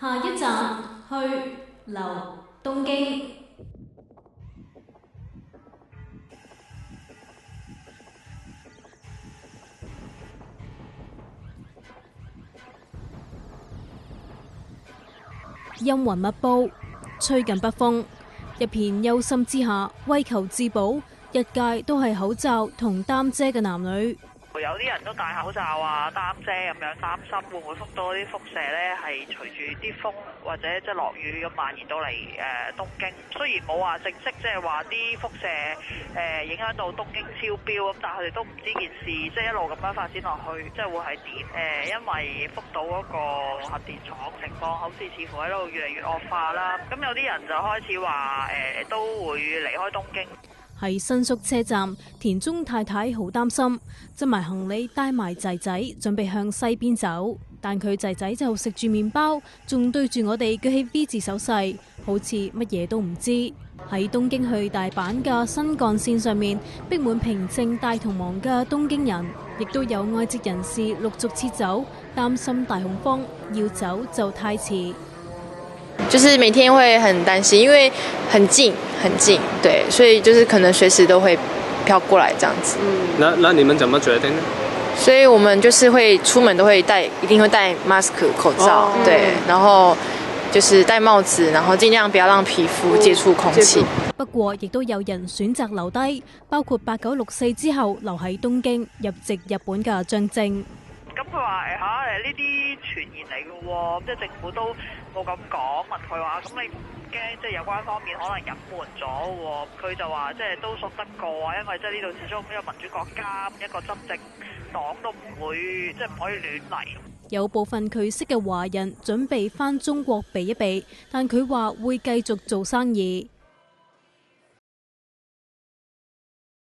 下一站去留東京。陰雲密布，吹緊北風，一片憂心之下，為求自保，一街都係口罩同擔遮嘅男女。有啲人都戴口罩啊、擔遮咁樣，擔心會唔會覆到啲輻射呢？係隨住啲風或者即係落雨咁蔓延到嚟東京。雖然冇話正式即係話啲輻射影響到東京超標咁，但係佢哋都唔知件事即係一路咁樣發展落去，即係會係點？因為福島嗰個核電廠情況好似似乎喺度越嚟越惡化啦。咁有啲人就開始話都會離開東京。喺新宿車站，田中太太好擔心，執埋行李帶埋仔仔，準備向西邊走。但佢仔仔就食住麵包，仲對住我哋舉起 V 字手勢，好似乜嘢都唔知。喺東京去大阪嘅新幹線上面，逼滿平靜大同忙嘅東京人，亦都有外籍人士陸續撤走，擔心大恐慌，要走就太遲。就是每天會很擔心，因為很近很近，對，所以就是可能隨時都會飄過來這樣子。那你們怎麼決定呢？所以我們就是會出門都會戴，一定會戴 mask 口罩，對，然後就是戴帽子，然後盡量不要讓皮膚接觸空氣。不過亦都有人選擇留低，包括8964之後留喺東京入籍日本嘅張正。咁佢話呢啲傳言嚟嘅喎，即係政府都冇咁講。問佢話咁你唔驚即係有關方面可能隱瞞咗喎？佢就話即係都信得過啊，因為即係呢度始終一個民主國家，一個執政黨都唔會即係唔可以亂嚟。有部分佢識嘅華人準備返中國避一避，但佢話會繼續做生意。